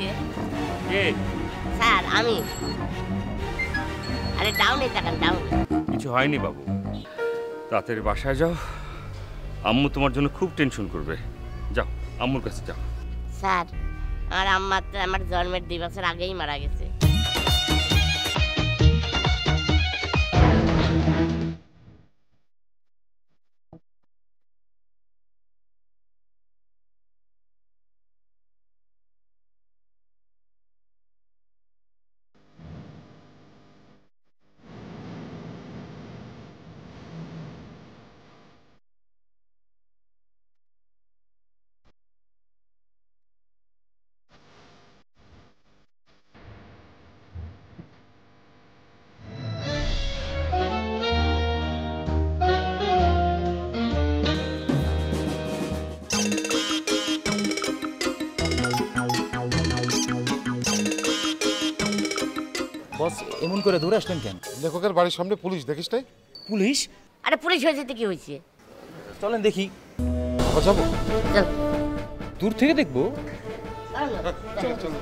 হয়েছে? কে? স্যার আমি। আরে ডাউনে তাকান, ডাউনে। কিছু হয়নি বাবু, তাড়াতাড়ি বাসায় যাও, আম্মু তোমার জন্য খুব টেনশন করবে। যাও আম্মুর কাছে যাও। স্যার আমার আম্মা তো আমার জন্মের 2 বছর আগেই মারা গেছে। বস এমন করে দৌড়ে আসলেন কেন? লেখকের বাড়ির সামনে পুলিশ, দেখিস নাই? পুলিশ? আরে পুলিশ হয়েছে তো কি হয়েছে? চলেন দেখি। যাবো, চল। দূর থেকে দেখবো। চল চল।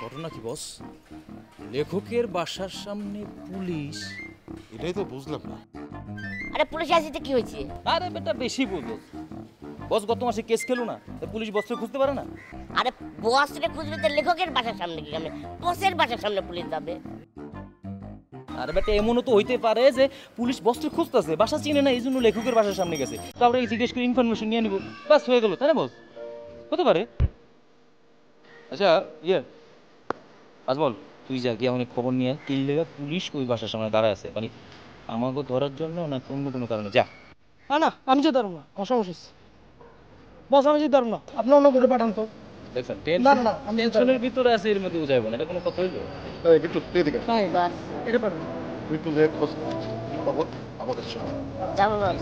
ঘটনা কি বস? লেখকের বাসার সামনে পুলিশ? এটাই তো বুঝলাম না। আরে পুলিশ আসছে তো কি হয়েছে? আরে বেটা বেশি বলবো। বস গত মাসে কেস খেলো না, পুলিশ বস্ত্র খুঁজতে পারে না? আরে বসরে খুঁজবে তো লেখকের বাসার সামনে কি কেমনে? বসের বাসার সামনে পুলিশ যাবে? আরে বেটা এমনও তো হইতে পারে যে পুলিশ বস্ত্র খুঁজতেছে, বাসা চিনে না, এই জন্য লেখকের বাসার সামনে গেছে। তারপরে জিজ্ঞেস করে ইনফরমেশন নিয়ে নিব, বাস হয়ে গেল, তাই না বস? হতে পারে। আচ্ছা আজ বল, তুই যা গিয়ে আমাকে খবর নিয়ে কি লেগে পুলিশ ওই বাসার সামনে দাঁড়ায় আছে, মানে আমাকে ধরার জন্য না অন্য কোনো কারণে? যা। না আমি যেতে পারবো না, আমার সমস্যা হচ্ছে। বস আমি যেতে পারবো না, আপনি অন্য করে পাঠান তো। দেখছেন না টেনশনের ভিতরে আছে, এর মধ্যে বুঝাইবো না, এটা কোনো কথা হইলো? একটু এদিকে নাই বস এটা পারবো না। তুই একটু লেখ, আমাদের সামনে। যাবো বস।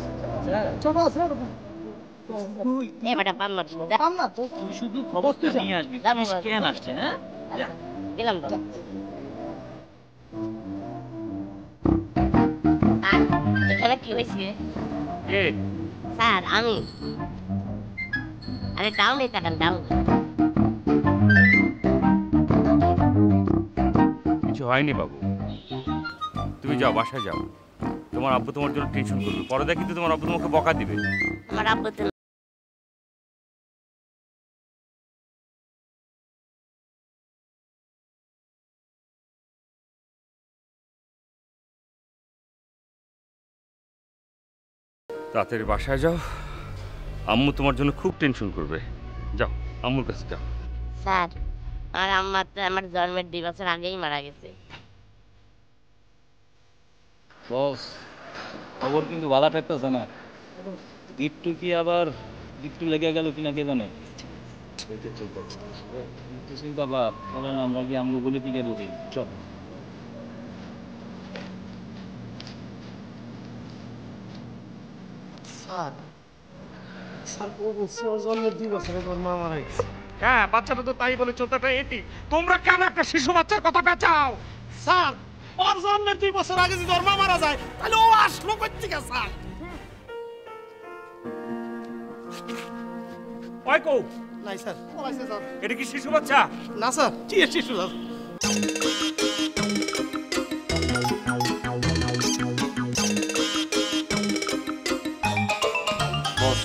ছোট আছে না এ বেটা পান না পাম না তো। তুই শুধু খবরটা নিয়ে আসবি, যাবো পুলিশ বস। কেন আসছে? হ্যাঁ দিলাম তো। আর এখানে কি হয়েছে? কে? স্যার আমি। আরে ডাউনে তাকান, ডাউনে। কিছু হয়নি বাবু, তুমি যাও বাসায় যাও, তোমার আব্বু তোমার জন্য টেনশন করবে, পরে দেখি তো তোমার আব্বু তোমাকে বকা দিবে। আমার আব্বু তো তাড়াতাড়ি বাসায় যাও, আম্মু তোমার জন্য খুব টেনশন করবে। যাও আম্মুর কাছে যাও। স্যার আমার আম্মা তো আমার জন্মের 2 বছর আগেই মারা গেছে। বস খবর কিন্তু ভালো থাকতেছে না। গিট্টু কি আবার গিট্টু লেগে গেল কিনা কে জানে। বাবা চলেন আমরা কি আমগো বলে দিকে বলি, চল। স্যার ও বলছে ওর জন্মের 2 বছরে তোর মা মারা গেছে। হ্যাঁ বাচ্চাটা তো তাই বলে চোদ্দটা এটি। তোমরা কেন একটা শিশু বাচ্চার কথা পেঁচাও? স্যার ওর জন্মের 2 বছর আগে যদি ওর মা মারা যায় তাহলে ও আসলো কই থেকে স্যার? ওই কো নাই স্যার, পলাইছে স্যার। এটা কি শিশু বাচ্চা? না স্যার, কি শিশু স্যার? বস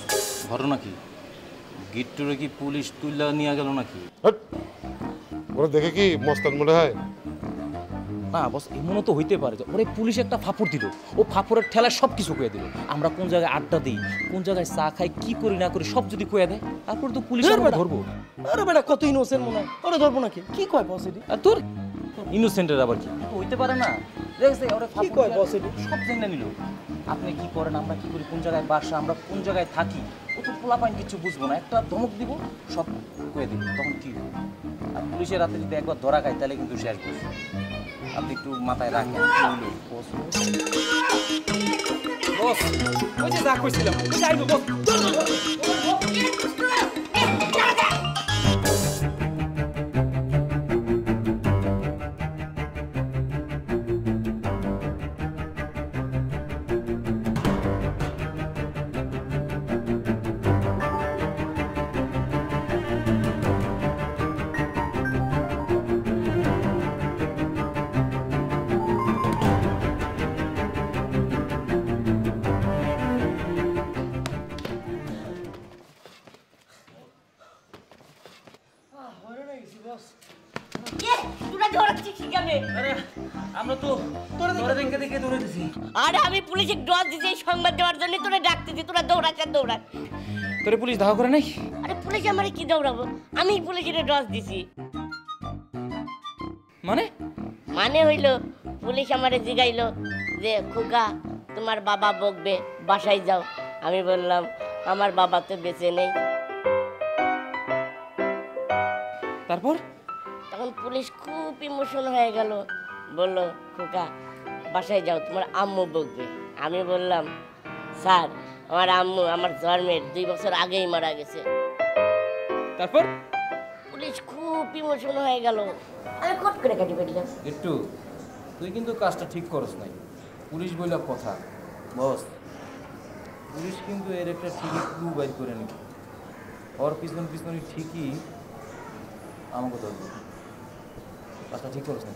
ঘটনা কি? গিট্টুরে কি পুলিশ তুইলা নিয়ে গেল নাকি? হ্যাট! ওরা দেখে কি মস্তান মনে হয়? না বস এমনও তো হইতে পারে যে ওরে পুলিশ একটা ফাপড় দিল, ও ফাপড়ের ঠেলায় সব কিছু কয়ে দিল। আমরা কোন জায়গায় আড্ডা দিই, কোন জায়গায় চা খাই, কি করি না করি সব যদি কয়ে দেয়, তারপর তো পুলিশ আমাকে ধরবো। আরে বেটা কত ইনোসেন্ট মনে হয়, ওরে ধরবো নাকি? কি কয় বস এটি? আর তোর ইনোসেন্টের আবার কি তো হইতে পারে না? দেখছে ওরে কি কয় বস এটি? সব জেনে নিল। আপনি কি করেন, আমরা কি করি, কোন জায়গায় বাসা, আমরা কোন জায়গায় থাকি, ও তো পোলাপাইন কিছু বুঝবো না, একটা ধমক দিব সব কয়ে দিব, তখন কি হবে? আর পুলিশের রাতে যদি একবার ধরা খায় তাহলে কিন্তু শেষ বুঝবো। আপনি একটু মাথায় রাখেন। বস ওই যে যা কইছিলাম, যাইবো বস। দৌড়াচ্ছিস কেমনে? আরে আমরা তো তোরা দেখে দেখে দৌড়ে দিছি। আরে আমি পুলিশে ড্রস দিছি এই সংবাদ দেওয়ার জন্য তোরা ডাকতেছি, তোরা দৌড়াচ্ছ দৌড়াচ্ছ। তোরে পুলিশ ধাওয়া করে নাই? আরে পুলিশ আমারে কি দৌড়াবো? আমি পুলিশের ড্রস দিছি। মানে মানে হইলো পুলিশ আমারে জিগাইলো যে খোকা তোমার বাবা বকবে, বাসায় যাও। আমি বললাম আমার বাবা তো বেঁচে নেই। তারপর? তখন পুলিশ খুব ইমোশন হয়ে গেল, বলল খোকা বাসায় যাও, তোমার আম্মু বকবে। আমি বললাম স্যার আমার আম্মু আমার জন্মের 2 বছর আগেই মারা গেছে। তারপর? পুলিশ খুব ইমোশন হয়ে গেল, আমি কট করে কাটি ফেললাম। একটু তুই কিন্তু কাজটা ঠিক করস নাই। পুলিশ বইলা কথা বস, পুলিশ কিন্তু এর একটা ঠিকই ক্লু বাইর করে নিবে। ওর পিছন পিছনই ঠিকই আমাকে ধরবে। কাজটা ঠিক করস না।